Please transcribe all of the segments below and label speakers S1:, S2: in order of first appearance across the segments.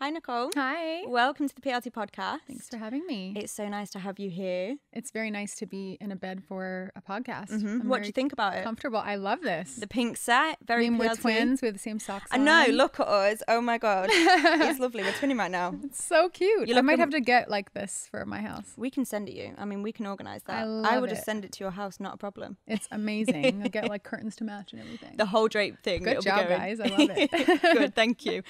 S1: Hi, Nicole.
S2: Hi.
S1: Welcome to the PLT podcast.
S2: Thanks for having me.
S1: It's so nice to have you here.
S2: It's very nice to be in a bed for a podcast.
S1: What do you think about it?
S2: Comfortable. I love this.
S1: The pink set, very PLT.
S2: We're twins. We have the same socks
S1: I
S2: on.
S1: know. Look at us. Oh my God. It's lovely. We're twinning right now.
S2: It's so cute. I might have to get like this for my house.
S1: We can send it you. I mean, we can organise that.
S2: I
S1: would
S2: it.
S1: just send it to your house. Not a problem.
S2: It's amazing. I'll get like curtains to match and everything.
S1: The whole drape thing.
S2: Good job, guys. I love it.
S1: Good. Thank you.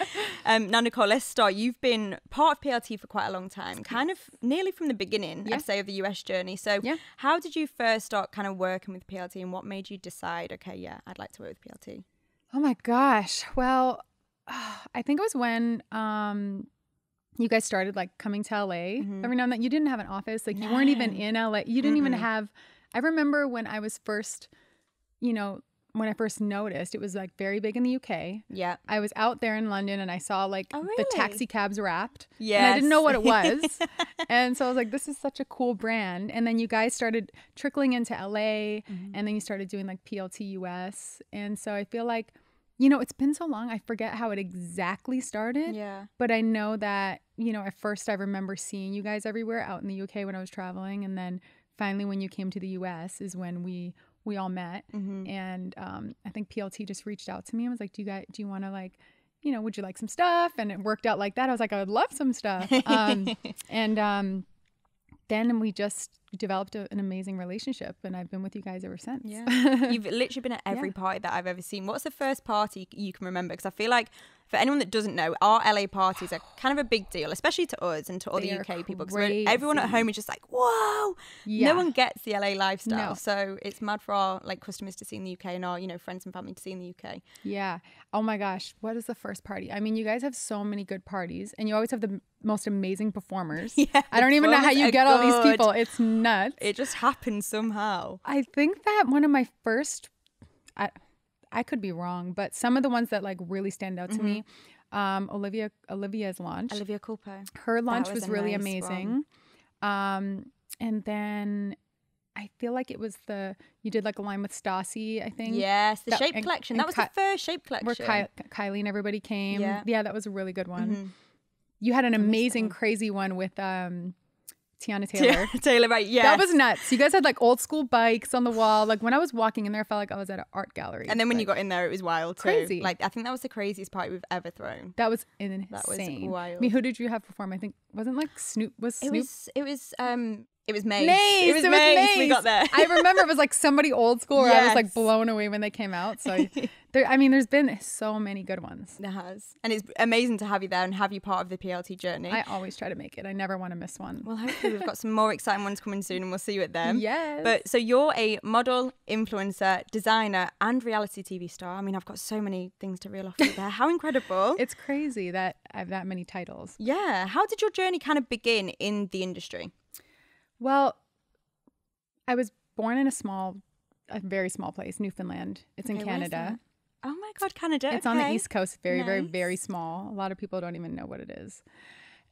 S1: Now, Nicole, let's start. You've been part of PLT for quite a long time, kind of nearly from the beginning, I'd say, of the US journey. So how did you first start kind of working with PLT, and what made you decide, okay, yeah, I'd like to work with PLT?
S2: Oh my gosh. Well, I think it was when you guys started like coming to LA. Every now and then. You didn't have an office. Like you weren't even in LA. You didn't even have, I remember when I was first, when I first noticed, it was like very big in the UK.
S1: Yeah.
S2: I was out there in London and I saw like the taxi cabs wrapped.
S1: Yes.
S2: And I didn't know what it was. And so I was like, this is such a cool brand. And then you guys started trickling into LA and then you started doing like PLT US. And so I feel like, it's been so long. I forget how it exactly started.
S1: Yeah.
S2: But I know that, at first I remember seeing you guys everywhere out in the UK when I was traveling. And then finally when you came to the US is when we all met, and I think PLT just reached out to me and was like, do you want to like, would you like some stuff? And it worked out like that. I was like, I would love some stuff. And then we just developed an amazing relationship, and I've been with you guys ever since.
S1: Yeah. You've literally been at every party that I've ever seen. What's the first party you can remember? Because I feel like for anyone that doesn't know, our LA parties are kind of a big deal, especially to us and to all the UK people. Because everyone at home is just like, whoa. Yeah. No one gets the LA lifestyle. No. So it's mad for our customers to see in the UK and our friends and family to see in the UK.
S2: Yeah. Oh my gosh. What is the first party? I mean, you guys have so many good parties, and you always have the most amazing performers.
S1: Yeah,
S2: I don't even know how you get all these people. It's nuts.
S1: It just happens somehow.
S2: I think that one of my first, I could be wrong, but some of the ones that like really stand out to me, Olivia's launch.
S1: Olivia Culpo.
S2: Her launch was really amazing. And then I feel like it was you did like a line with Stassi, I think.
S1: Yes, the Shape Collection. That was the first Shape Collection.
S2: Where Kylie and everybody came. Yeah, that was a really good one. You had an amazing, crazy one with Tiana Taylor.
S1: Taylor, right, yes.
S2: That was nuts. You guys had like old school bikes on the wall. Like when I was walking in there, I felt like I was at an art gallery.
S1: And then when you got in there, it was wild too.
S2: Crazy.
S1: Like I think that was the craziest party we've ever thrown.
S2: That was insane.
S1: That was wild.
S2: I mean, who did you have perform? I think, wasn't like Snoop, Snoop?
S1: It was Mace.
S2: It was Mace.
S1: We got there.
S2: I remember it was like somebody old school where I was like blown away when they came out. So there's been so many good ones.
S1: There has. And it's amazing to have you there and have you part of the PLT journey.
S2: I always try to make it. I never want to miss one.
S1: Well, hopefully we've got some more exciting ones coming soon and we'll see you at them.
S2: Yes.
S1: But so you're a model, influencer, designer and reality TV star. I mean, I've got so many things to reel off you there. How incredible.
S2: It's crazy that I have that many titles.
S1: Yeah. How did your journey kind of begin in the industry?
S2: Well, I was born in a very small place, Newfoundland. It's in Canada.
S1: Oh my God, Canada.
S2: It's on the East Coast. Very, very, very small. A lot of people don't even know what it is.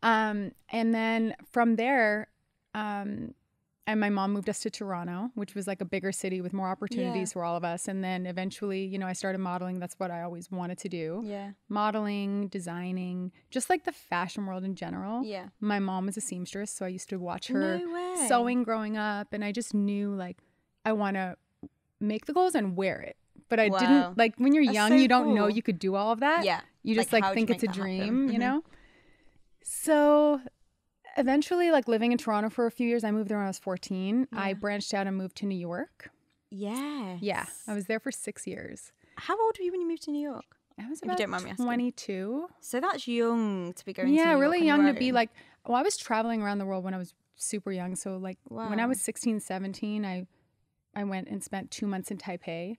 S2: And then from there, and my mom moved us to Toronto, which was like a bigger city with more opportunities for all of us. And then eventually, I started modeling. That's what I always wanted to do.
S1: Yeah.
S2: Modeling, designing, just like the fashion world in general.
S1: Yeah.
S2: My mom was a seamstress, so I used to watch her sewing growing up. And I just knew like, I want to make the clothes and wear it. But I didn't, like when you're young, you don't know you could do all of that.
S1: Yeah.
S2: You just like think it's a dream, you know? So eventually, like living in Toronto for a few years, I moved there when I was 14. Yeah. I branched out and moved to New York.
S1: Yes.
S2: Yeah. I was there for 6 years.
S1: How old were you when you moved to New York?
S2: I was about 22.
S1: So that's young to be going to New York.
S2: Yeah, really young to be like, I was traveling around the world when I was super young. So like when I was 16, 17, I went and spent 2 months in Taipei.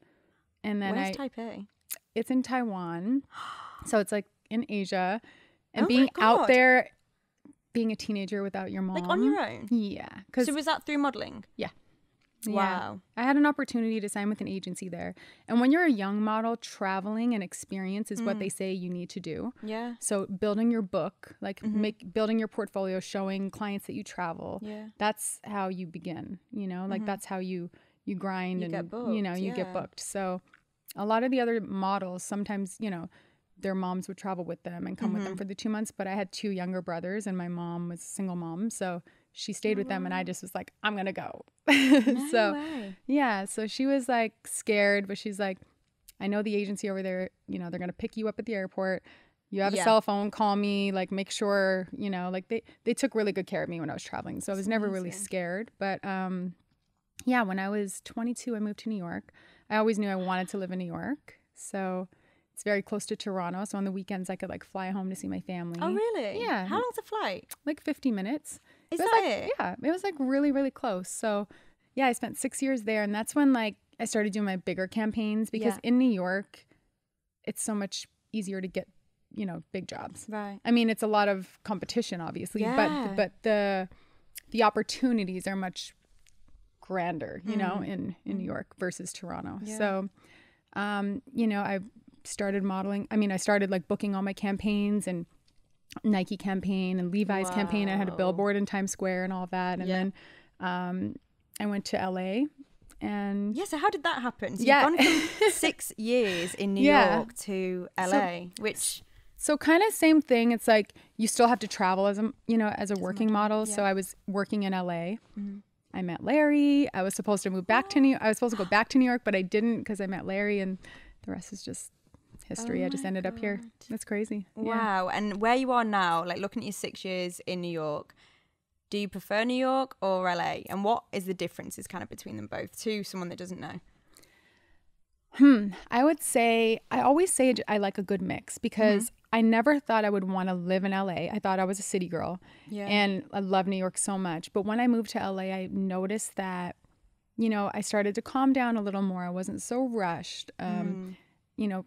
S2: And then
S1: Where's Taipei?
S2: It's in Taiwan. So it's like in Asia. And being out there, being a teenager without your mom.
S1: Like on your own?
S2: Yeah.
S1: So was that through modeling?
S2: Yeah.
S1: Wow.
S2: I had an opportunity to sign with an agency there. And when you're a young model, traveling and experience is what they say you need to do.
S1: Yeah.
S2: So building your book, like building your portfolio, showing clients that you travel.
S1: Yeah.
S2: That's how you begin, like that's how you grind and,
S1: get booked,
S2: you get booked. So a lot of the other models sometimes, their moms would travel with them and come with them for the 2 months. But I had 2 younger brothers and my mom was a single mom. So she stayed with them and I just was like, I'm going to go.
S1: No way.
S2: Yeah. So she was like scared, but she's like, I know the agency over there, you know, they're going to pick you up at the airport. You have a cell phone, call me, like make sure, you know, like they took really good care of me when I was traveling. So I was never really scared. But yeah, when I was 22, I moved to New York. I always knew I wanted to live in New York. So it's very close to Toronto. So on the weekends, I could like fly home to see my family.
S1: Oh, really?
S2: Yeah.
S1: How long's the flight?
S2: Like 50 minutes.
S1: Is that it?
S2: Yeah. It was like really, really close. So yeah, I spent 6 years there. And that's when like I started doing my bigger campaigns because in New York, it's so much easier to get, you know, big jobs.
S1: Right.
S2: I mean, it's a lot of competition, obviously, but the opportunities are much grander, you know, in New York versus Toronto. Yeah. So, you know, I started modeling. I mean, I started like booking all my campaigns and Nike campaign and Levi's campaign. I had a billboard in Times Square and all of that. And then I went to LA. And
S1: so how did that happen? So you've gone from 6 years in New York to LA, which...
S2: So kind of same thing. It's like you still have to travel as a, you know, as a working model. Yeah. So I was working in LA. I met Larry. I was supposed to move back to New York. I was supposed to go back to New York, but I didn't because I met Larry and the rest is just history. I just ended up here. That's crazy.
S1: Wow. Yeah. And where you are now, like looking at your 6 years in New York, do you prefer New York or LA? And what is the differences kind of between them both to someone that doesn't know?
S2: I would say, I always say I like a good mix because I never thought I would want to live in LA. I thought I was a city girl and I love New York so much. But when I moved to LA, I noticed that, you know, I started to calm down a little more. I wasn't so rushed. You know,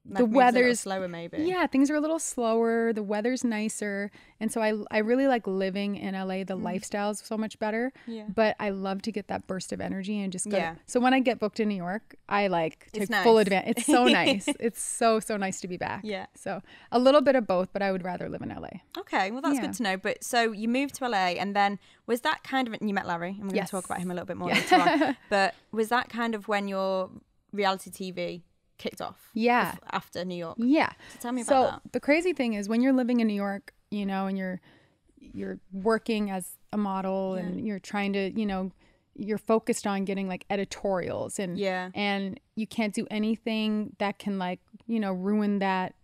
S2: the weather's
S1: slower maybe.
S2: Yeah, things are a little slower. The weather's nicer. And so I really like living in LA. The lifestyle's so much better. Yeah. But I love to get that burst of energy and just go. So when I get booked in New York, I like take full advantage. It's so nice. It's so nice to be back. Yeah. So a little bit of both, but I would rather live in LA.
S1: Okay, well that's good to know. But so you moved to LA and then was that kind of, you met Larry and we're going to talk about him a little bit more later on. But was that kind of when your reality TV kicked off after New York? So tell me about that.
S2: The crazy thing is when you're living in New York, you know, and you're working as a model and you're trying to, you know, you're focused on getting like editorials and and you can't do anything that can like, you know, ruin that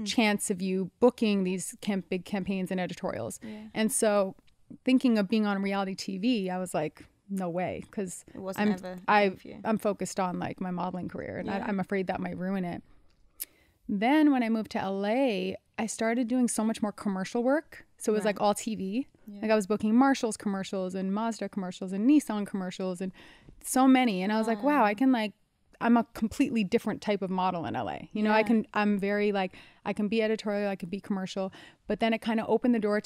S2: chance of you booking these big campaigns and editorials. And so thinking of being on reality TV, I was like, no way, because I'm focused on like my modeling career and I'm afraid that might ruin it. Then when I moved to LA, I started doing so much more commercial work. So it was like all TV. Like I was booking Marshall's commercials and Mazda commercials and Nissan commercials and so many. And I was like, wow, I'm a completely different type of model in LA. You know, I'm very like, I can be editorial, I can be commercial, but then it kind of opened the door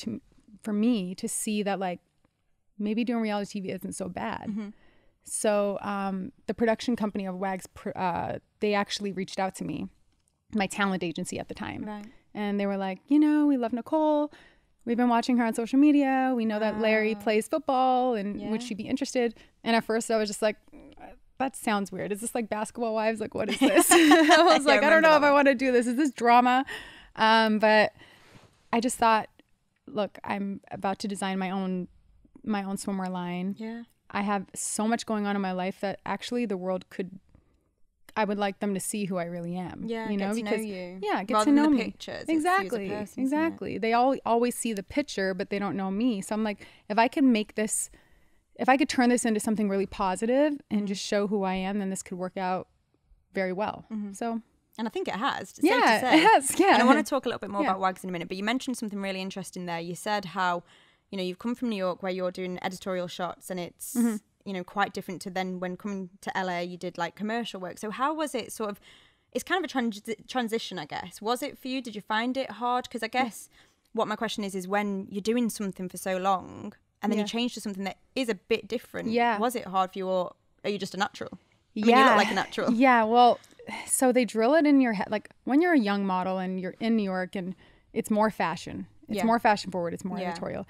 S2: for me to see that like, maybe doing reality TV isn't so bad. So the production company of WAGS, they actually reached out to me, my talent agency at the time. And they were like, you know, we love Nicole. We've been watching her on social media. We know that Larry plays football and would she be interested? And at first I was just like, that sounds weird. Is this like Basketball Wives? Like, what is this? I was like, I don't know if I want to do this. Is this drama? But I just thought, look, I'm about to design my own swimwear line. I have so much going on in my life that actually the world I would like them to see who I really am. You know,
S1: get to know you.
S2: Get
S1: rather
S2: to know
S1: than the
S2: me.
S1: Pictures,
S2: exactly.
S1: Person,
S2: exactly. They always see the picture, but they don't know me. So I'm like, if I could turn this into something really positive and just show who I am, then this could work out very well. So.
S1: And I think it has. It's
S2: safe to say. It has. Yeah.
S1: And I want to talk a little bit more about WAGS in a minute, but you mentioned something really interesting there. You said how, you know, you've come from New York where you're doing editorial shots and it's, you know, quite different to then when coming to LA, you did like commercial work. So how was it sort of, it's kind of a transition, I guess. Was it for you? Did you find it hard? Because I guess what my question is when you're doing something for so long and then you change to something that is a bit different. Was it hard for you or are you just a natural? I mean, you look like a natural.
S2: Well, so they drill it in your head. Like when you're a young model and you're in New York and it's more fashion. It's more fashion forward. It's more editorial.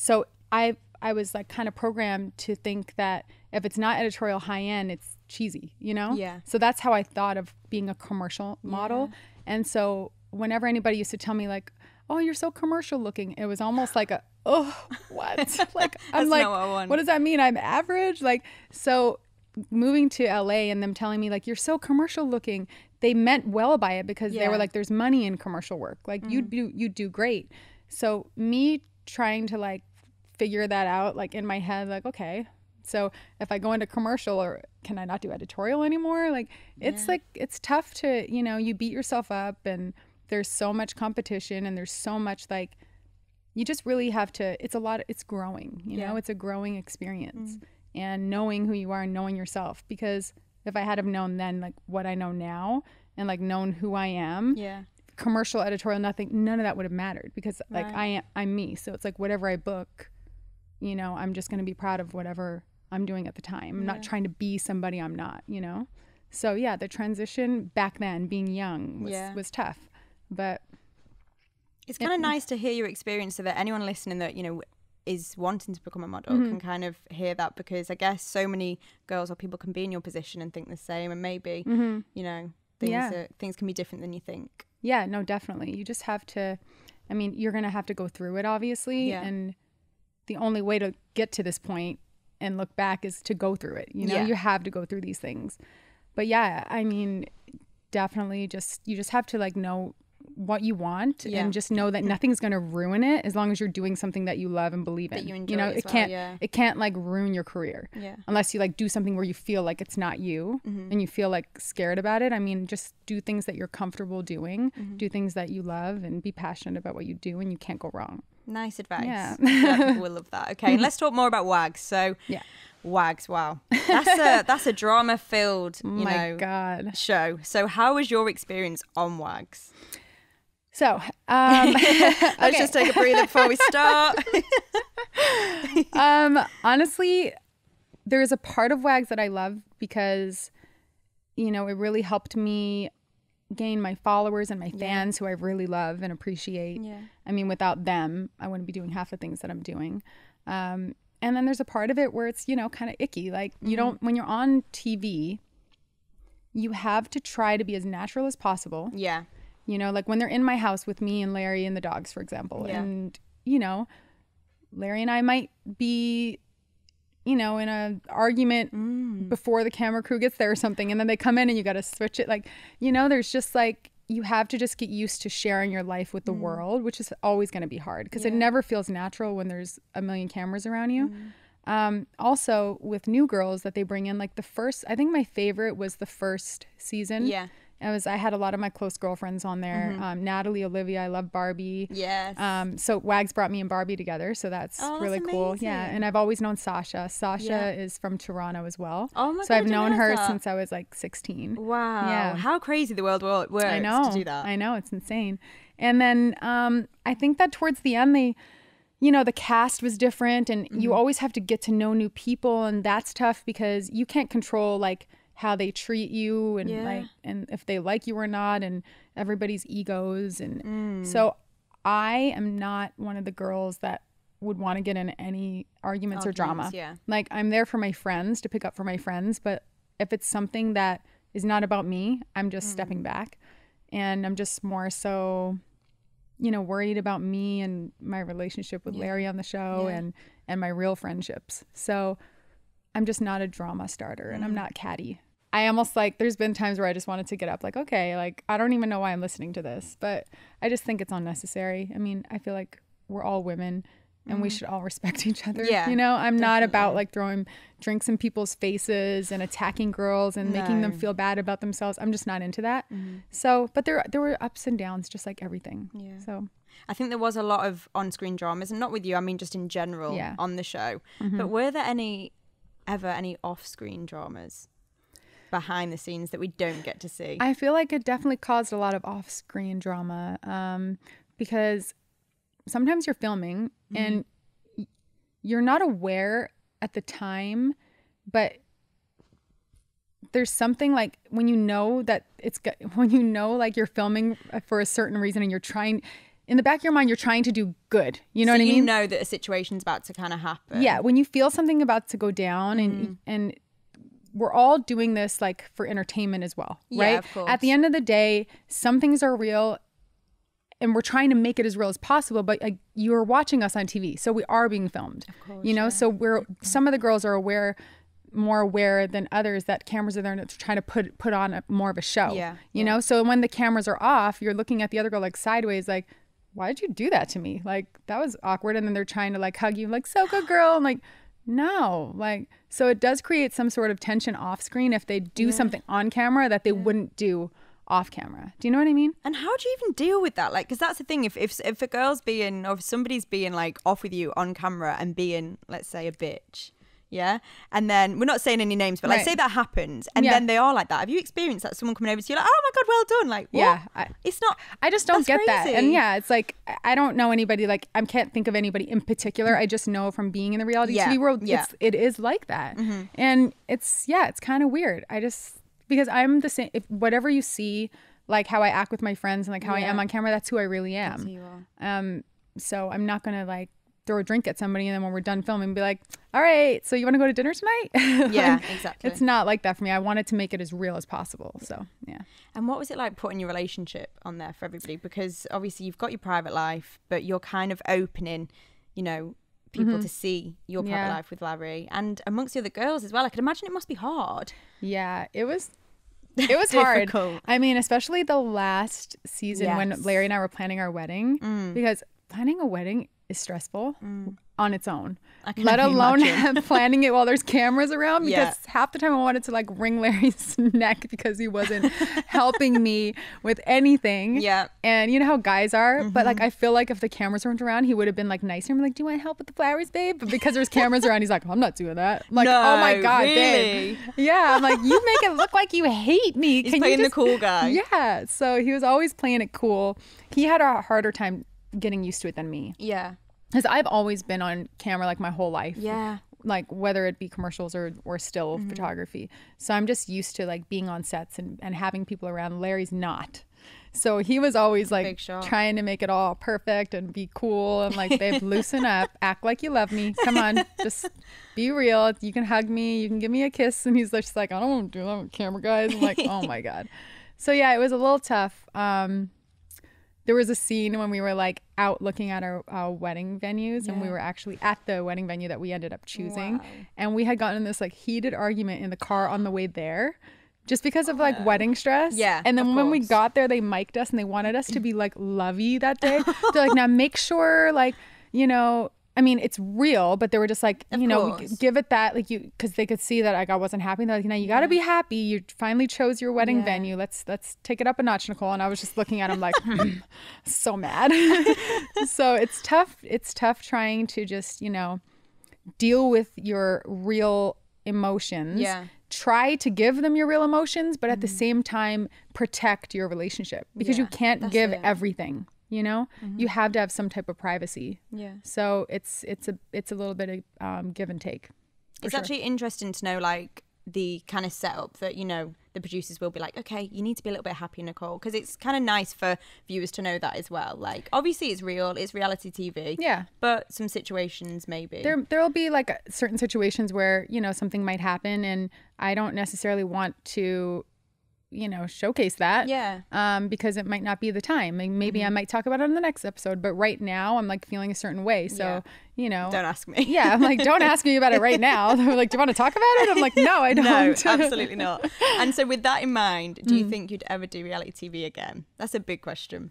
S2: So I was like kind of programmed to think that if it's not editorial high end, it's cheesy, you know? So that's how I thought of being a commercial model. And so whenever anybody used to tell me like, oh, you're so commercial looking, it was almost like a, oh, what? Like, I'm like, what does that mean? I'm average? Like, so moving to LA and them telling me like, you're so commercial looking, they meant well by it because they were like, there's money in commercial work. Like you do great. So me trying to like figure that out, like in my head, like, okay, so if I go into commercial, or can I not do editorial anymore? Like, it's like, it's tough to, you know, you beat yourself up, and there's so much competition, and there's so much like, you just really have to, it's growing, you know, it's a growing experience, and knowing who you are and knowing yourself. Because if I had have known then like what I know now, and like known who I am, commercial, editorial, none of that would have mattered, because like I'm me. So it's like whatever I book, you know, I'm just going to be proud of whatever I'm doing at the time. I'm not trying to be somebody I'm not, you know? So yeah, the transition back then, being young, was tough. But
S1: it's kind of nice to hear your experience, so that anyone listening that, you know, is wanting to become a model can kind of hear that, because I guess so many girls or people can be in your position and think the same, and maybe, you know, things can be different than you think.
S2: Yeah, no, definitely. You just have to, I mean, you're going to have to go through it, obviously. And the only way to get to this point and look back is to go through it. You know, you have to go through these things. But yeah, I mean, definitely you just have to like know what you want, and just know that nothing's going to ruin it, as long as you're doing something that you love and believe in.
S1: That you enjoy,
S2: you know, it can't like ruin your career, unless you like do something where you feel like it's not you, and you feel like scared about it. I mean, just do things that you're comfortable doing, do things that you love, and be passionate about what you do, and you can't go wrong.
S1: Nice advice. Yeah. People will love that. Okay, and let's talk more about WAGs. So WAGs, wow, that's a drama-filled, show. So how was your experience on WAGs?
S2: So
S1: let's just take a breather before we start.
S2: Honestly, there's a part of WAGs that I love, because, you know, it really helped me gain my followers and my fans, who I really love and appreciate. I mean, without them, I wouldn't be doing half the things that I'm doing. And then there's a part of it where it's, you know, kind of icky. Like, you don't, when you're on TV, you have to try to be as natural as possible.
S1: Yeah.
S2: You know, like when they're in my house with me and Larry and the dogs, for example. And, you know, Larry and I might be, you know, in an argument before the camera crew gets there or something. And then they come in and you got to switch it. Like, you know, there's just like, you have to just get used to sharing your life with the world, which is always going to be hard, because it never feels natural when there's a million cameras around you. Also with New Girls that they bring in, like I think my favorite was the first season. I had a lot of my close girlfriends on there. Natalie, Olivia, I love Barbie.
S1: Yes.
S2: So WAGs brought me and Barbie together, so that's really cool. Yeah, and I've always known Sasha. Sasha is from Toronto as well.
S1: Oh my God,
S2: so I've known her since I was like 16.
S1: Wow. Yeah. How crazy the world works to do that.
S2: I know, it's insane. And then I think that towards the end they, you know, the cast was different, and you always have to get to know new people, and that's tough because you can't control like how they treat you, and like, and if they like you or not, and everybody's egos. And so I am not one of the girls that would want to get in any arguments or drama. Like, I'm there for my friends, to pick up for my friends, but if it's something that is not about me, I'm just stepping back, and I'm just more so, you know, worried about me and my relationship with Larry on the show, and my real friendships. So I'm just not a drama starter, and I'm not catty. I almost like, there's been times where I just wanted to get up, like, okay, like, I don't even know why I'm listening to this, but I just think it's unnecessary. I mean, I feel like we're all women, and we should all respect each other. You know, I'm not about like throwing drinks in people's faces and attacking girls and making them feel bad about themselves. I'm just not into that. So, but there were ups and downs, just like everything. So
S1: I think there was a lot of on-screen dramas, and not with you, I mean just in general on the show. But were there ever any off-screen dramas behind the scenes that we don't get to see?
S2: I feel like it definitely caused a lot of off-screen drama, because sometimes you're filming and you're not aware at the time, but there's something like when you know that like you're filming for a certain reason, and you're trying, in the back of your mind, you're trying to do good. You know what I mean?
S1: You know that a situation's about to kind of happen.
S2: Yeah. When you feel something about to go down, and we're all doing this like for entertainment as well, right?
S1: Yeah, of course.
S2: At the end of the day, some things are real and we're trying to make it as real as possible, but like, you are watching us on TV, so we are being filmed, of course, you know? Yeah. So some of the girls are more aware than others that cameras are there and it's trying to put on more of a show, you know? So when the cameras are off, you're looking at the other girl like sideways, like, why did you do that to me? Like, that was awkward. And then they're trying to like hug you, like, so good girl. I'm like, no, like, so it does create some sort of tension off screen if they do something on camera that they wouldn't do off camera. Do you know what I mean?
S1: And how do you even deal with that? Like, because that's the thing, if a girl's being, or if somebody's being like off with you on camera and being, let's say, a bitch, yeah, and then we're not saying any names, but like, say that happens and then they are like that. Have you experienced that? Someone coming over to you like, oh my god, well done, like, what? It's not,
S2: I just don't get that. And it's like, I don't know anybody, like, I can't think of anybody in particular. I just know from being in the reality TV world, it is like that. And it's kind of weird. Because I'm the same, if whatever you see, like how I act with my friends and like how I am on camera, that's who I really am.
S1: That's who you are.
S2: So I'm not gonna like throw a drink at somebody and then when we're done filming be like, all right, so you want to go to dinner tonight?
S1: Yeah, exactly.
S2: It's not like that for me. I wanted to make it as real as possible. So yeah.
S1: And what was it like putting your relationship on there for everybody? Because obviously you've got your private life, but you're kind of opening, you know, people to see your private life with Larry and amongst the other girls as well. I can imagine it must be hard.
S2: Yeah, it was hard. I mean, especially the last season when Larry and I were planning our wedding, because planning a wedding is stressful on its own, let alone planning it while there's cameras around, because half the time I wanted to like wring Larry's neck because he wasn't helping me with anything. And you know how guys are, but like I feel like if the cameras weren't around, he would have been like nicer and be like, do you want help with the flowers, babe? But because there's cameras around, he's like, I'm not doing that. I'm like, no, oh my god, really? Babe. Yeah, I'm like, you make it look like you hate me.
S1: He's playing the cool guy.
S2: Yeah, so he was always playing it cool. He had a harder time getting used to it than me.
S1: Yeah.
S2: Because I've always been on camera like my whole life.
S1: Yeah.
S2: Like whether it be commercials or still photography. So I'm just used to like being on sets and having people around. Larry's not. So he was always like trying to make it all perfect and be cool and like, babe, loosen up, act like you love me. Come on, just be real. You can hug me, you can give me a kiss. And he's just like, I don't want to do that with camera guys. I'm like, oh my God. So yeah, it was a little tough. There was a scene when we were like out looking at our wedding venues and we were actually at the wedding venue that we ended up choosing. Wow. And we had gotten in this like heated argument in the car on the way there just because of like wedding stress. Yeah. And then when we got there, they mic'd us and they wanted us to be like lovey that day. They're like, now make sure like, you know, I mean, it's real, but they were just like, you know, give it that, like you, because they could see that like I wasn't happy. They're like, now you got to be happy. You finally chose your wedding venue. Let's take it up a notch, Nicole. And I was just looking at him like, so mad. So it's tough. It's tough trying to just, you know, deal with your real emotions. Yeah. Try to give them your real emotions, but at the same time, protect your relationship because you can't give everything. You know, you have to have some type of privacy. Yeah. So it's a little bit of give and take.
S1: It's actually interesting to know like the kind of setup that, you know, the producers will be like, okay, you need to be a little bit happy, Nicole, because it's kind of nice for viewers to know that as well. Like, obviously it's real, it's reality TV. Yeah. But some situations maybe.
S2: There'll be like certain situations where, you know, something might happen and I don't necessarily want to, you know, showcase that. Yeah. Because it might not be the time. Maybe I might talk about it in the next episode, but right now I'm like feeling a certain way. So, you know.
S1: Don't ask me.
S2: Yeah. I'm like, don't ask me about it right now. They're like, do you want to talk about it? I'm like, no, I don't.
S1: No, absolutely not. And so with that in mind, do you think you'd ever do reality TV again? That's a big question.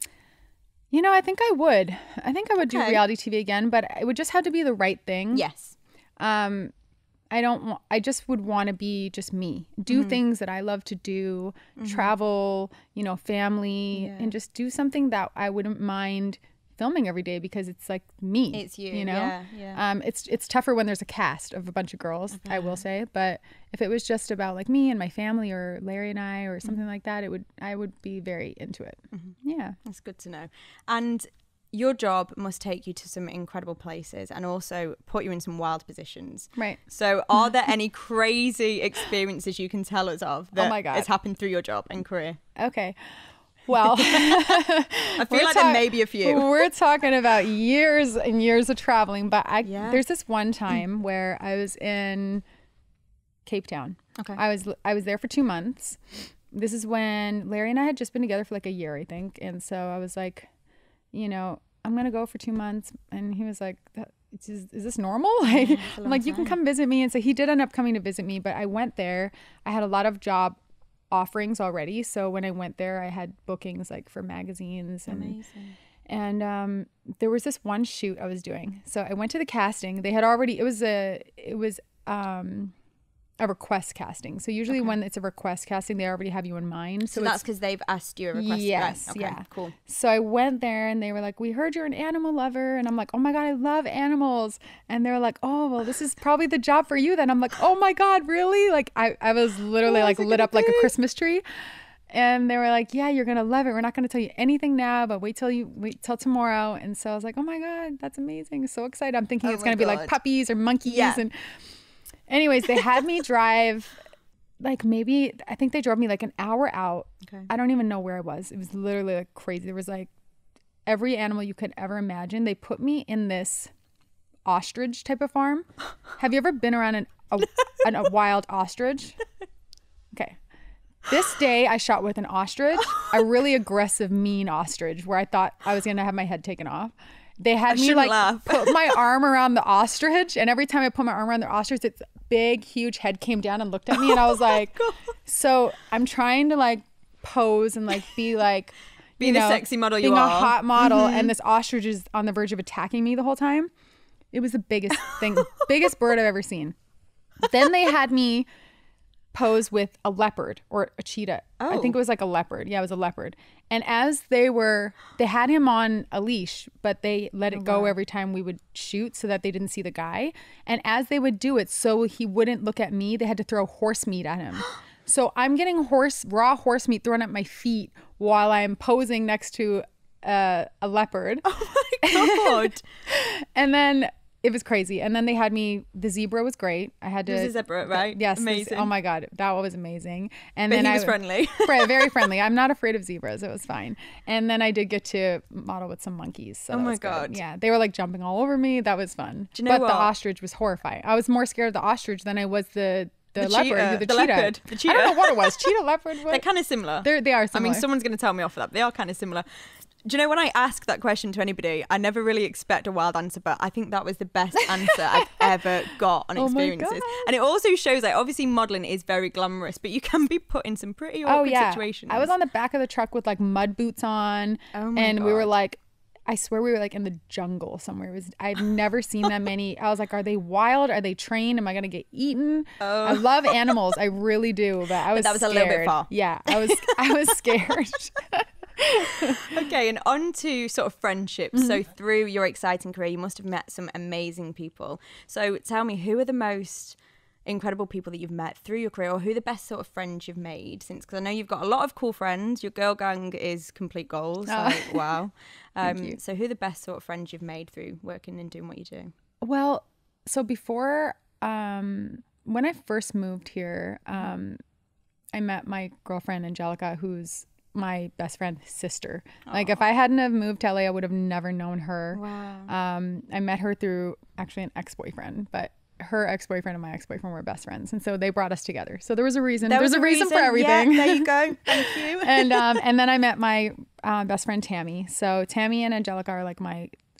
S2: You know, I think I would. I think I would do reality TV again, but it would just have to be the right thing.
S1: Yes.
S2: I just would want to be just me, do things that I love to do, travel, you know, family, and just do something that I wouldn't mind filming every day because it's like me. It's you know? Yeah. It's tougher when there's a cast of a bunch of girls, I will say. But if it was just about like me and my family or Larry and I or something like that, I would be very into it. Yeah.
S1: That's good to know. And your job must take you to some incredible places and also put you in some wild positions. Right. So are there any crazy experiences you can tell us of that has happened through your job and career?
S2: Okay. Well,
S1: I feel like there may be a few.
S2: We're talking about years and years of traveling, but there's this one time where I was in Cape Town.
S1: Okay.
S2: I was there for 2 months. This is when Larry and I had just been together for like a year, I think. And so I was like, you know, I'm going to go for 2 months. And he was like, is this normal? Like, I'm like, you can come visit me. And so he did end up coming to visit me, but I went there. I had a lot of job offerings already. So when I went there, I had bookings like for magazines. And there was this one shoot I was doing. So I went to the casting. They had already, it was a request casting. So usually when it's a request casting, they already have you in mind.
S1: So that's because they've asked you a request.
S2: Yes.
S1: Okay,
S2: yeah.
S1: Cool.
S2: So I went there and they were like, we heard you're an animal lover. And I'm like, oh my God, I love animals. And they were like, oh, well, this is probably the job for you then. I'm like, oh my God, really? Like I was literally like lit up like a Christmas tree. And they were like, yeah, you're going to love it. We're not going to tell you anything now, but wait till tomorrow. And so I was like, oh my God, that's amazing. So excited. I'm thinking it's going to be like puppies or monkeys. Yeah. And anyways, they had me drive like I think they drove me like an hour out. Okay. I don't even know where I was. It was literally like crazy. There was like every animal you could ever imagine. They put me in this ostrich type of farm. Have you ever been around a wild ostrich? Okay. This day I shot with an ostrich, a really aggressive, mean ostrich where I thought I was going to have my head taken off. They had me like put my arm around the ostrich, and every time I put my arm around the ostrich, its big, huge head came down and looked at me, and I was like, so I'm trying to like pose and like be like,
S1: being a sexy model,
S2: being a hot model, and this ostrich is on the verge of attacking me the whole time. It was the biggest thing, biggest bird I've ever seen. Then they had me pose with a leopard or a cheetah. I think it was like a leopard. Yeah, it was a leopard. And as they had him on a leash, but they let it go every time we would shoot so that they didn't see the guy. And as they would do it, so he wouldn't look at me, they had to throw horse meat at him. So I'm getting raw horse meat thrown at my feet while I'm posing next to a leopard.
S1: Oh my God.
S2: And then it was crazy. And then they had me, the zebra was great. I had to.
S1: It was a zebra, right?
S2: Yes.
S1: Amazing.
S2: Oh my God. That was amazing. And
S1: but
S2: then
S1: he was friendly.
S2: Very friendly. I'm not afraid of zebras. It was fine. And then I did get to model with some monkeys. So
S1: oh my God.
S2: Good. Yeah. They were like jumping all over me. That was fun.
S1: Do you know
S2: but
S1: what?
S2: The ostrich was horrifying. I was more scared of the ostrich than I was the leopard.
S1: The leopard. The cheetah.
S2: I don't know what it was. Cheetah, leopard. What?
S1: They're kind of similar.
S2: They are similar.
S1: I mean, someone's going to tell me off for that. They are kind of similar. Do you know, when I ask that question to anybody, I never really expect a wild answer, but I think that was the best answer I've ever got on experiences. And it also shows, like, obviously modeling is very glamorous, but you can be put in some pretty awkward situations.
S2: I was on the back of the truck with like mud boots on, and we were like, I swear we were like in the jungle somewhere. I've never seen that many. I was like, are they wild? Are they trained? Am I gonna get eaten? I love animals, I really do, but I was
S1: that was
S2: scared.
S1: A little bit far.
S2: Yeah, I was scared.
S1: Okay, and on to sort of friendships. So through your exciting career, you must have met some amazing people. So tell me, who are the most incredible people that you've met through your career, or who are the best sort of friends you've made since? Because I know you've got a lot of cool friends. Your girl gang is complete goals. Like, wow.
S2: Thank you.
S1: So who are the best sort of friends you've made through working and doing what you do?
S2: Well, so before, when I first moved here, I met my girlfriend Angelica, who's my best friend's sister. Like, if I hadn't have moved to LA, I would have never known her.
S1: Wow.
S2: I met her through actually an ex-boyfriend, but her ex-boyfriend and my ex-boyfriend were best friends, and so they brought us together. So there was a reason. There was a reason for everything.
S1: Yeah, there you go. Thank you.
S2: And then I met my best friend Tammy. So Tammy and Angelica are like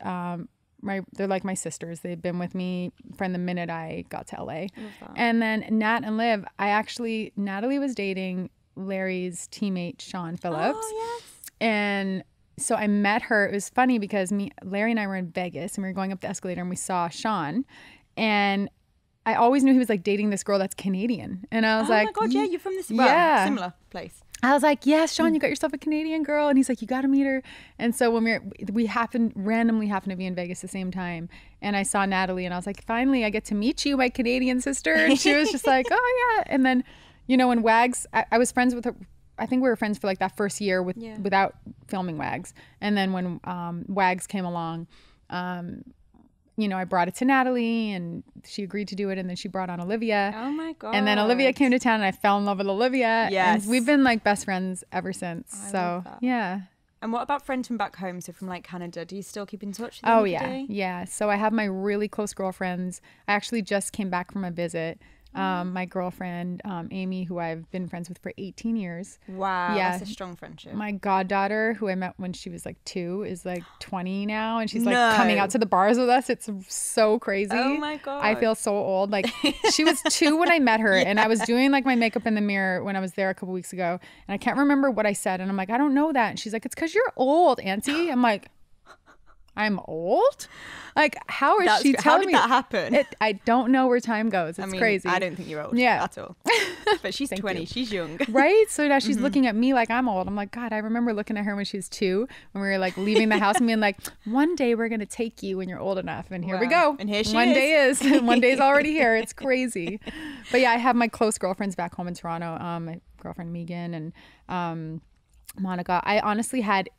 S2: they're like my sisters. They've been with me from the minute I got to LA. And then Nat and Liv, Natalie was dating Larry's teammate Sean Phillips.
S1: Oh, yes.
S2: And so I met her. It was funny because Larry and I were in Vegas, and we were going up the escalator, and we saw Sean. And I always knew he was like dating this girl that's Canadian. And I was like,
S1: oh my God, yeah, you're from this similar place.
S2: I was like, yes, Sean, you got yourself a Canadian girl. And he's like, you got to meet her. And so when we randomly happened to be in Vegas at the same time. And I saw Natalie, and I was like, finally, I get to meet you, my Canadian sister. And she was just like, oh yeah. And then, when Wags, I was friends with her. I think we were friends for like that first year without filming Wags. And then when Wags came along, I brought it to Natalie, and she agreed to do it. And then she brought on Olivia.
S1: Oh my God.
S2: And then Olivia came to town, and I fell in love with Olivia.
S1: Yes.
S2: And we've been like best friends ever since.
S1: I love that.
S2: Yeah.
S1: And what about friends from back home? So from like Canada, do you still keep in touch with them?
S2: Oh yeah. Yeah. So I have my really close girlfriends. I actually just came back from a visit My girlfriend, Amy, who I've been friends with for 18 years.
S1: Wow, that's a strong friendship.
S2: My goddaughter, who I met when she was like 2, is like 20 now, and she's like coming out to the bars with us. It's so crazy.
S1: Oh my God.
S2: I feel so old. Like she was 2 when I met her, and I was doing like my makeup in the mirror when I was there a couple weeks ago, and I can't remember what I said, and I'm like, I don't know that. And she's like, it's because you're old, Auntie. I'm like, I'm old? Like, how is she telling me?
S1: How did that happen?
S2: I don't know where time goes. It's crazy.
S1: I don't think you're old at all. But she's 20. She's young.
S2: Right? So now she's looking at me like I'm old. I'm like, God, I remember looking at her when she was 2, when we were like leaving the house and being like, one day we're going to take you when you're old enough. And here we go.
S1: And here she
S2: One day is. One day's already here. It's crazy. But yeah, I have my close girlfriends back home in Toronto. My girlfriend Megan and Monica. I honestly had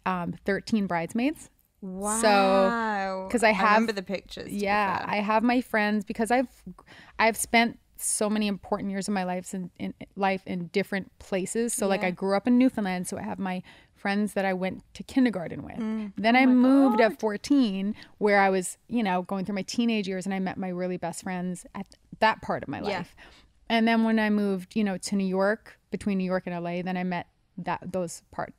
S2: 13 bridesmaids.
S1: Wow.
S2: So because I
S1: remember the pictures.
S2: Yeah, I have my friends because I've spent so many important years of my life in different places. So like I grew up in Newfoundland, so I have my friends that I went to kindergarten with. Then I moved at 14, where I was, going through my teenage years, and I met my really best friends at that part of my life. And then when I moved, to New York, between New York and LA, then I met those parts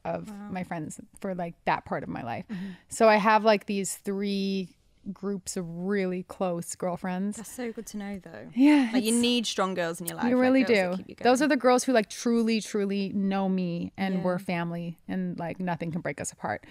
S2: of my friends for like that part of my life. So I have like these 3 groups of really close girlfriends.
S1: That's so good to know, though.
S2: Yeah,
S1: like you need strong girls in your life.
S2: You really do.
S1: You
S2: those are the girls who like truly know me, and we're family, and like nothing can break us apart.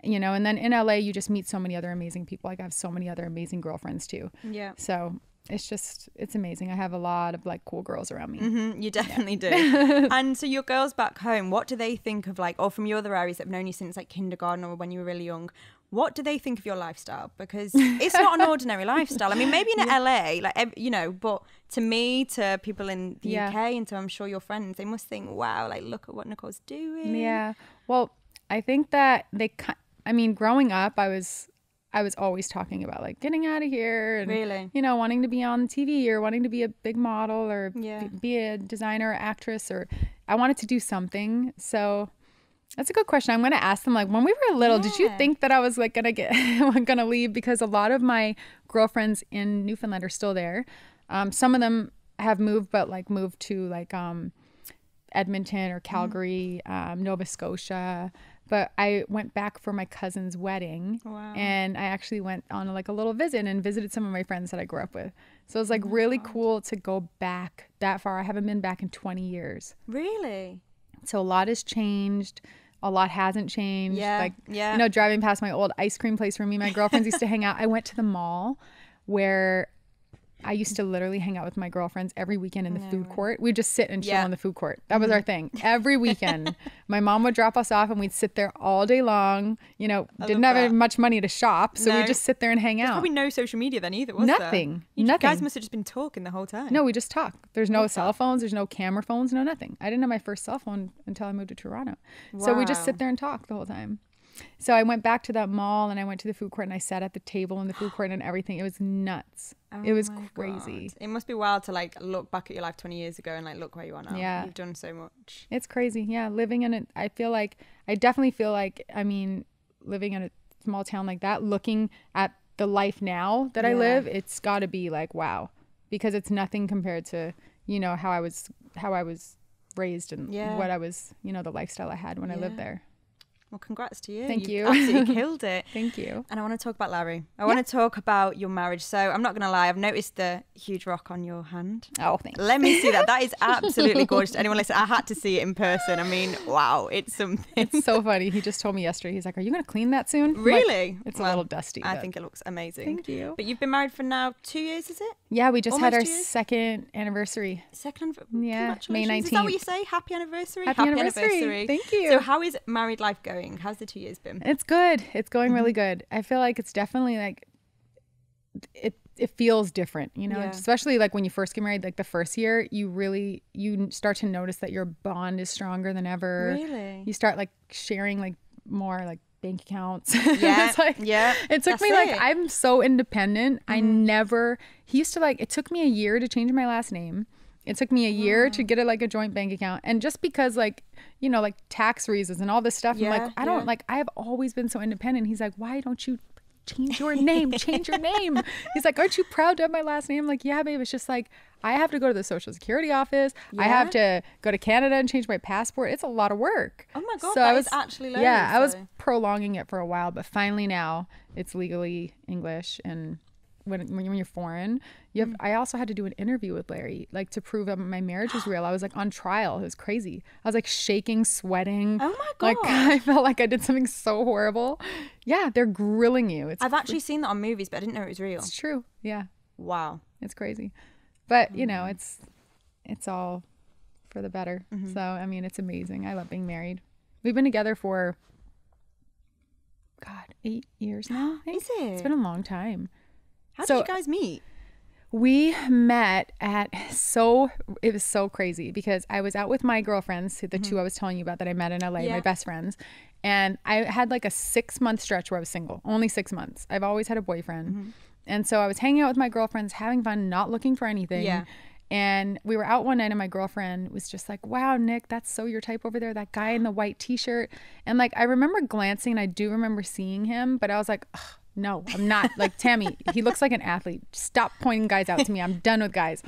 S2: And then in LA you just meet so many other amazing people. Like I have so many other amazing girlfriends too. Yeah. So it's amazing. I have a lot of like cool girls around me.
S1: You definitely do. And so your girls back home, what do they think of like, or from your other areas that have known you since like kindergarten or when you were really young, what do they think of your lifestyle? Because it's not an ordinary lifestyle. I mean, maybe in LA, like, but to me, to people in the UK, and to I'm sure your friends, they must think, wow, like look at what Nicole's doing.
S2: Yeah. Well, I think that growing up, I was always talking about like getting out of here and,
S1: really?
S2: Wanting to be on TV or wanting to be a big model or be a designer or actress, or I wanted to do something. So that's a good question. I'm going to ask them, like, when we were little, did you think that I was like going to leave? Because a lot of my girlfriends in Newfoundland are still there. Some of them have moved, but like moved to like Edmonton or Calgary, Nova Scotia. But I went back for my cousin's wedding. Wow. And I actually went on like a little visit and visited some of my friends that I grew up with. So it was like really cool to go back that far. I haven't been back in 20 years.
S1: Really?
S2: So a lot has changed. A lot hasn't changed. Driving past my old ice cream place where me and my girlfriends used to hang out. I went to the mall where I used to literally hang out with my girlfriends every weekend in the food court. We'd just sit and chill in the food court. That was our thing. Every weekend. My mom would drop us off and we'd sit there all day long. Didn't have much money to shop. So we'd just sit there and hang out.
S1: There's probably no social media then either, was
S2: Nothing.
S1: there?
S2: Nothing.
S1: You guys must have just been talking the whole time.
S2: No, we just talk. There's no cell phones. There's no camera phones. No nothing. I didn't have my first cell phone until I moved to Toronto. Wow. So we just sit there and talk the whole time. So I went back to that mall and I went to the food court and I sat at the table in the food court and everything. It was nuts. It was crazy.
S1: God. It must be wild to like look back at your life 20 years ago and like look where you are now. Yeah. You've done so much.
S2: It's crazy. Yeah. Living in it, I definitely feel like, living in a small town like that, looking at the life now that I live, it's got to be like, wow, because it's nothing compared to, how I was raised and what I was, the lifestyle I had when I lived there.
S1: Well, congrats to you.
S2: Thank you.
S1: Absolutely killed it.
S2: Thank you.
S1: And I want to talk about Larry. I want to talk about your marriage. So I'm not going to lie. I've noticed the huge rock on your hand.
S2: Oh, thanks.
S1: Let me see that. That is absolutely gorgeous. Anyone listen, I had to see it in person. I mean, wow, it's something.
S2: It's so funny. He just told me yesterday. He's like, are you going to clean that soon?
S1: Really?
S2: It's a little dusty.
S1: I think it looks amazing.
S2: Thank you.
S1: But you've been married for now 2 years, is it?
S2: Yeah, we just had our second anniversary.
S1: Yeah,
S2: May 19th.
S1: Is that what you say? Happy anniversary?
S2: Happy anniversary. Thank you.
S1: So how is married life going? How's the 2 years been?
S2: It's good. It's going really good. I feel like it's definitely like it feels different, especially like when you first get married, like the first year, you start to notice that your bond is stronger than ever. Really? You start like sharing like more like bank accounts.
S1: Yeah.
S2: It took me like, I'm so independent. He used to like, it took me a year to change my last name. It took me a year to get a joint bank account. And just because like, like tax reasons and all this stuff, I'm like, I have always been so independent. He's like, why don't you change your name, change your name. He's like, aren't you proud to have my last name? I'm like, yeah, babe. It's just like, I have to go to the Social Security office. I have to go to Canada and change my passport. It's a lot of work.
S1: Oh my God, so that is actually loads.
S2: Yeah, I was prolonging it for a while, but finally now it's legally English. And when you're foreign, I also had to do an interview with Larry, like to prove that my marriage was real. I was like on trial. It was crazy. I was like shaking, sweating.
S1: Oh my God.
S2: Like I felt like I did something so horrible. Yeah, they're grilling you.
S1: I've actually seen that on movies, but I didn't know it was real.
S2: It's true. Yeah.
S1: Wow.
S2: It's crazy. But, you know, it's all for the better. So, I mean, it's amazing. I love being married. We've been together for, 8 years now.
S1: Is it?
S2: It's been a long time.
S1: How did you guys meet?
S2: We met it was so crazy because I was out with my girlfriends, the two I was telling you about that I met in LA, my best friends. And I had like a 6-month stretch where I was single, only 6 months. I've always had a boyfriend. And so I was hanging out with my girlfriends, having fun, not looking for anything. Yeah. And we were out one night and my girlfriend was just like, wow, Nick, that's so your type over there, that guy in the white t-shirt. And like, I remember glancing and I do remember seeing him, but I was like, no, I'm not. Like, Tammy, he looks like an athlete. Stop pointing guys out to me. I'm done with guys.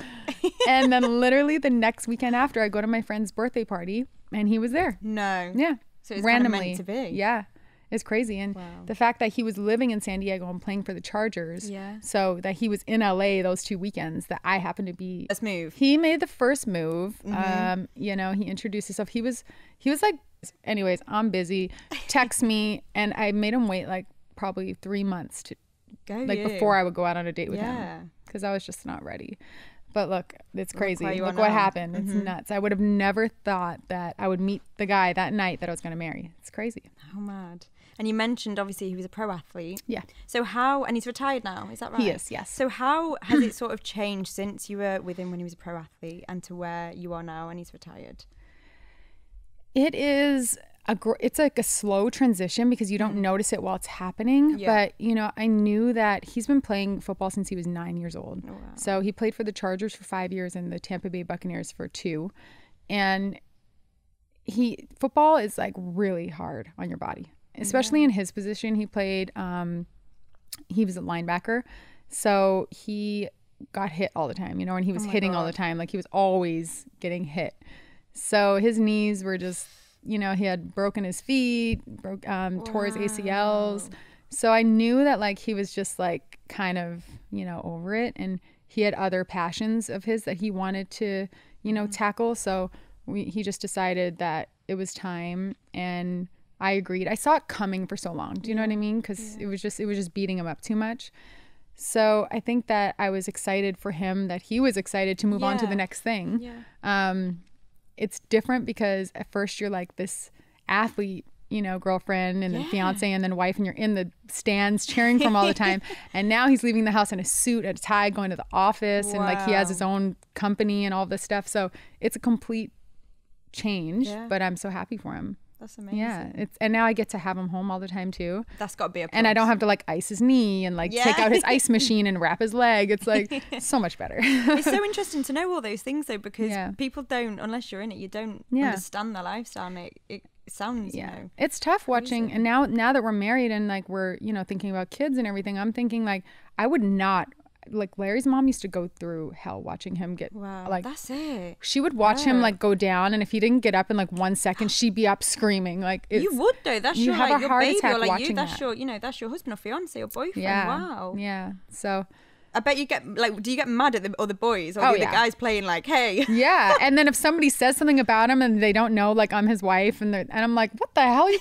S2: And then literally the next weekend after, I go to my friend's birthday party and he was there.
S1: No.
S2: Yeah.
S1: So it's
S2: randomly.
S1: Kind of meant to be.
S2: Yeah. It's crazy. And the fact that he was living in San Diego and playing for the Chargers. Yeah. So that he was in LA those 2 weekends that I happened to be.
S1: Let's move.
S2: He made the first move. You know, he introduced himself. He was like, anyways, I'm busy. Text me. And I made him wait like probably 3 months to before I would go out on a date with him. Because I was just not ready. But look, it's crazy. Look what happened. It's nuts. I would have never thought that I would meet the guy that night that I was going to marry. It's crazy.
S1: How mad. And you mentioned, obviously, he was a pro athlete.
S2: Yeah.
S1: So and he's retired now, is that right?
S2: He is, yes.
S1: So how has it sort of changed since you were with him when he was a pro athlete and to where you are now and he's retired?
S2: It is it's like a slow transition because you don't notice it while it's happening. Yeah. But, you know, I knew that he's been playing football since he was 9 years old. Oh, wow. So he played for the Chargers for 5 years and the Tampa Bay Buccaneers for 2. And football is like really hard on your body, especially in his position. He played, he was a linebacker. So he got hit all the time, you know, and he was hitting all the time. Like he was always getting hit. So his knees were just, you know, he had broken his feet, tore his ACLs. So I knew that like he was just like kind of, you know, over it. And he had other passions of his that he wanted to, you know, tackle. So he just decided that it was time. And I agreed. I saw it coming for so long. Do you know what I mean? Because it was just beating him up too much. So I think that I was excited for him, that he was excited to move on to the next thing. Yeah. It's different because at first you're like this athlete, you know, girlfriend and then fiance and then wife, and you're in the stands cheering for him all the time. And now he's leaving the house in a suit, a tie, going to the office, and like he has his own company and all this stuff. So it's a complete change, but I'm so happy for him.
S1: That's amazing.
S2: Yeah, and now I get to have him home all the time too.
S1: That's got to be a plus.
S2: And I don't have to like ice his knee and like take out his ice machine and wrap his leg. It's like so much better.
S1: It's so interesting to know all those things though, because people don't, unless you're in it, you don't understand their lifestyle. And it sounds, you know,
S2: it's tough watching. And now that we're married and like we're, you know, thinking about kids and everything, I'm thinking like I would not. Like Larry's mom used to go through hell watching him get like
S1: that's it.
S2: She would watch him like go down, and if he didn't get up in like 1 second, she'd be up screaming. Like
S1: you would though. That's your like your baby, or like you. That's
S2: that.
S1: Your, you know, that's your husband or fiance or boyfriend.
S2: Yeah.
S1: Wow.
S2: Yeah. So
S1: I bet you get like, do you get mad at the other boys or the guys playing like, hey?
S2: Yeah. And then if somebody says something about him and they don't know, like I'm his wife, and I'm like, what the hell are you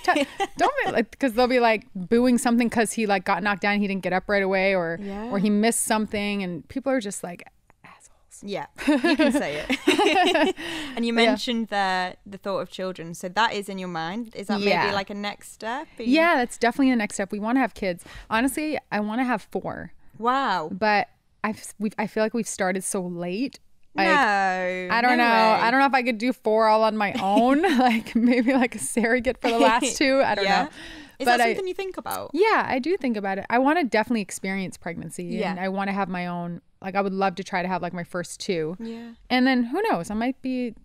S2: don't be like, because they'll be like booing something because he like got knocked down, he didn't get up right away, or he missed something, and people are just like assholes.
S1: Yeah, you can say it. And you mentioned the thought of children, so that is in your mind. Is that maybe like a next step?
S2: Yeah, that's definitely the next step. We want to have kids. Honestly, I want to have 4.
S1: Wow.
S2: But I feel like we've started so late. Like,
S1: no,
S2: I don't know. I don't know if I could do 4 all on my own. Like maybe like a surrogate for the last 2. I don't know.
S1: Is that something you think about?
S2: Yeah, I do think about it. I want to definitely experience pregnancy, and I want to have my own. Like I would love to try to have like my first 2. Yeah. And then who knows? I might be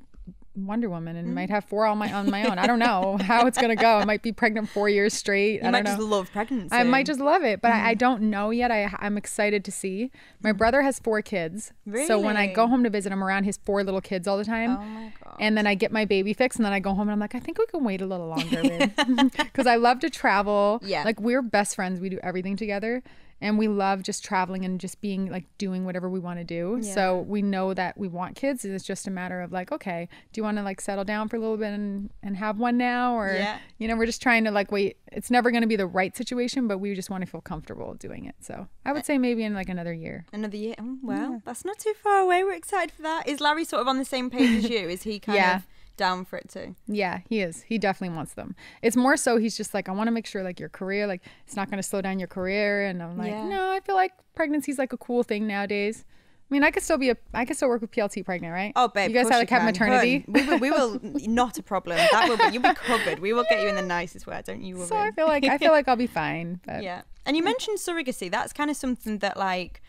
S2: Wonder Woman and might have 4 on my own. I don't know how it's gonna go. I might be pregnant 4 years straight.
S1: You might just love pregnancy.
S2: I might just love it, but I don't know yet. I'm excited to see. My brother has 4 kids.
S1: Really?
S2: So when I go home to visit, I'm around his 4 little kids all the time.
S1: Oh my god.
S2: And then I get my baby fix, and then I go home and I'm like, I think we can wait a little longer, because I love to travel.
S1: Yeah.
S2: Like, we're best friends. We do everything together. And we love just traveling and just being like doing whatever we want to do. Yeah. So we know that we want kids. It's just a matter of like, okay, do you want to like settle down for a little bit and have one now? Or, you know, we're just trying to like wait. It's never going to be the right situation, but we just want to feel comfortable doing it. So I would say maybe in like another year.
S1: Another year? Oh, well, that's not too far away. We're excited for that. Is Larry sort of on the same page as you? Is he kind of down for it too?
S2: Yeah, he is. He definitely wants them. It's more so he's just like, I want to make sure like your career, like it's not going to slow down your career. And I'm like, no, I feel like pregnancy is like a cool thing nowadays. I mean, I could still work with PLT pregnant, right?
S1: Oh, babe,
S2: you guys have maternity.
S1: We will not a problem. You'll be covered. We will get you in the nicest way. Don't you worry.
S2: So I feel like I'll be fine. But.
S1: Yeah. And you mentioned surrogacy. That's kind of something that like,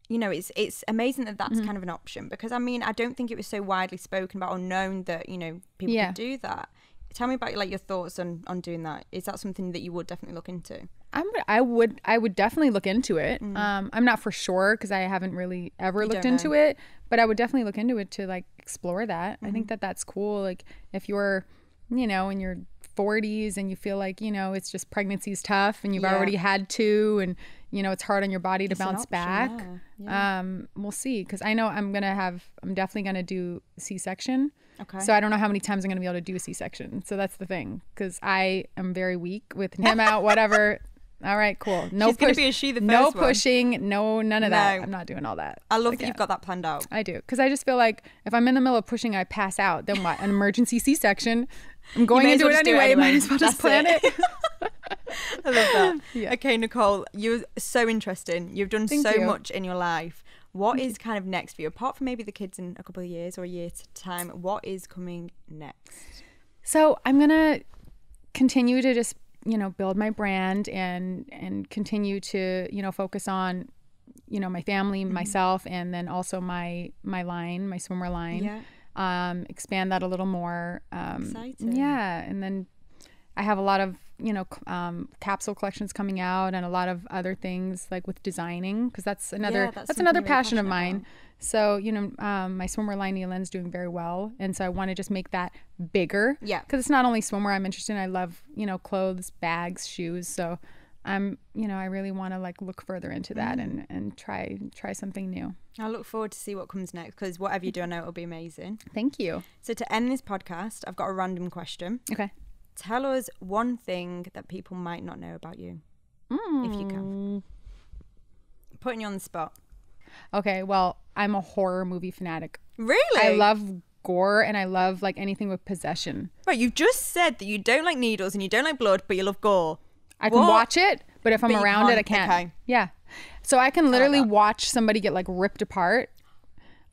S1: you know, it's amazing that that's kind of an option, because I mean, I don't think it was so widely spoken about or known that, you know, people could do that. Tell me about like your thoughts on doing that. Is that something that you would definitely look into?
S2: I would definitely look into it. I'm not for sure because I haven't really ever looked into it, but I would definitely look into it to like explore that. I think that that's cool. Like if you're, you know, in your 40s and you feel like, you know, it's just pregnancy's tough and you've already had 2 and, you know, it's hard on your body to bounce back. We'll see, because I know I'm definitely going to do C-section. Okay. So I don't know how many times I'm going to be able to do a C-section. So that's the thing, because I am very weak with him out, whatever. All right, cool. No,
S1: she's going to be a she the first
S2: no
S1: one.
S2: Pushing, none of that. I'm not doing all that.
S1: I love that you've got that planned out.
S2: I do, because I just feel like if I'm in the middle of pushing, I pass out. Then what? An emergency C-section. I'm going into it anyway. Might as well just plan it.
S1: I love that. Yeah. Okay, Nicole, you're so interesting. You've done so much in your life. What is kind of next for you, apart from maybe the kids in a couple of years or a year's time? What is coming next?
S2: So I'm gonna continue to just, you know, build my brand and continue to, you know, focus on, you know, my family, myself, and then also my line, my swimwear line. Yeah. Expand that a little more.
S1: Exciting.
S2: Yeah, and then I have a lot of, you know, capsule collections coming out and a lot of other things like with designing, because that's another passion of mine. So, you know, my swimwear line Nealann's doing very well, and so I want to just make that bigger. Yeah, because it's not only swimwear I'm interested in. I love, you know, clothes, bags, shoes. So I'm, you know, I really want to like look further into that and try something new.
S1: I look forward to see what comes next, because whatever you do, I know it'll be amazing.
S2: Thank you.
S1: So to end this podcast, I've got a random question. Okay. Tell us one thing that people might not know about you, if you can. Putting you on the spot.
S2: Okay, well, I'm a horror movie fanatic.
S1: Really?
S2: I love gore and I love like anything with possession.
S1: Right, you just said that you don't like needles and you don't like blood, but you love gore.
S2: I can watch it, but if I'm around it, I can't. Okay. Yeah. So I can literally watch somebody get like ripped apart.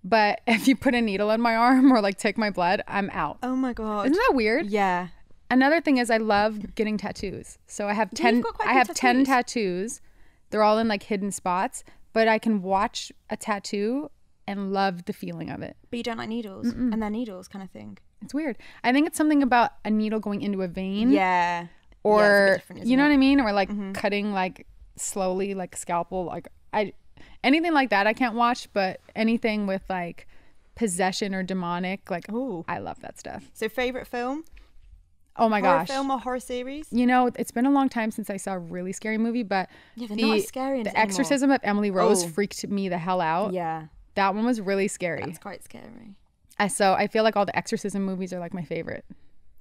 S2: But if you put a needle in my arm or like take my blood, I'm out.
S1: Oh my God.
S2: Isn't that weird?
S1: Yeah.
S2: Another thing is I love getting tattoos. So I have 10 tattoos. They're all in like hidden spots, but I can watch a tattoo and love the feeling of it.
S1: But you don't like needles and they're needles kind of thing.
S2: It's weird. I think it's something about a needle going into a vein.
S1: Yeah.
S2: Or you know what I mean? Or like cutting like slowly like scalpel. Like anything like that I can't watch, but anything with like possession or demonic, like I love that stuff.
S1: So favorite film?
S2: Oh my gosh.
S1: Horror film or horror series?
S2: You know, it's been a long time since I saw a really scary movie, but
S1: they're not scary
S2: The Exorcism of Emily Rose freaked me the hell out.
S1: Yeah.
S2: That one was really scary.
S1: That's quite scary.
S2: So I feel like all the exorcism movies are like my favorite.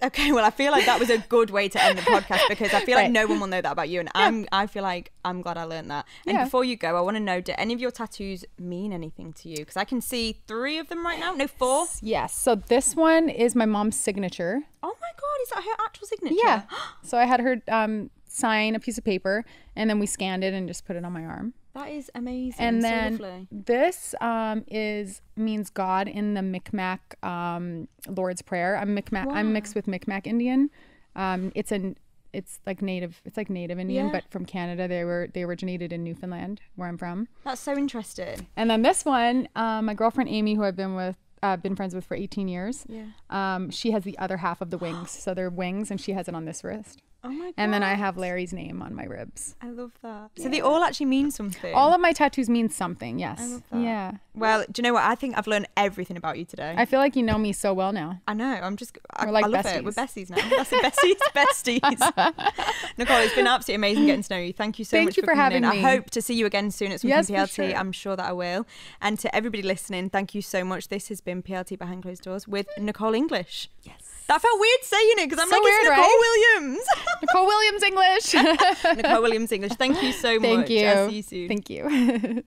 S1: Okay, well, I feel like that was a good way to end the podcast, because I feel like no one will know that about you, and I feel like I'm glad I learned that. And before you go, I want to know, do any of your tattoos mean anything to you? Because I can see 3 of them right now. No, 4?
S2: Yes. So this one is my mom's signature.
S1: Oh my God, is that her actual signature?
S2: Yeah. So I had her sign a piece of paper, and then we scanned it and just put it on my arm.
S1: That is amazing.
S2: And
S1: so
S2: then
S1: lovely.
S2: This means God in the Micmac Lord's Prayer. I'm mixed with Micmac Indian. It's like native Indian, but from Canada. They originated in Newfoundland, where I'm from.
S1: That's so interesting.
S2: And then this one, my girlfriend Amy, who I've been with been friends with for 18 years.
S1: Yeah.
S2: She has the other half of the wings. So they're wings, and she has it on this wrist.
S1: Oh my god.
S2: And then I have Larry's name on my ribs.
S1: I love that. So they all actually mean something.
S2: All of my tattoos mean something, yes.
S1: I love that.
S2: Yeah.
S1: Well, do you know what? I think I've learned everything about you today.
S2: I feel like you know me so well now.
S1: I know. I
S2: like
S1: love
S2: besties.
S1: it. We're besties now. That's the besties. Nicole, it's been absolutely amazing getting to know you. Thank you so much for
S2: having
S1: coming in.
S2: me.
S1: I hope to see you again soon at some
S2: Yes,
S1: PLT.
S2: for sure.
S1: I'm sure that I will. And to everybody listening, thank you so much. This has been PLT Behind Closed Doors with Nicole English.
S2: Yes.
S1: That felt weird saying it because I'm
S2: So
S1: like,
S2: weird,
S1: it's Nicole
S2: right?
S1: Williams.
S2: Nicole Williams-English.
S1: Nicole Williams-English. Thank you so much.
S2: Thank you.
S1: I'll see you soon.
S2: Thank you.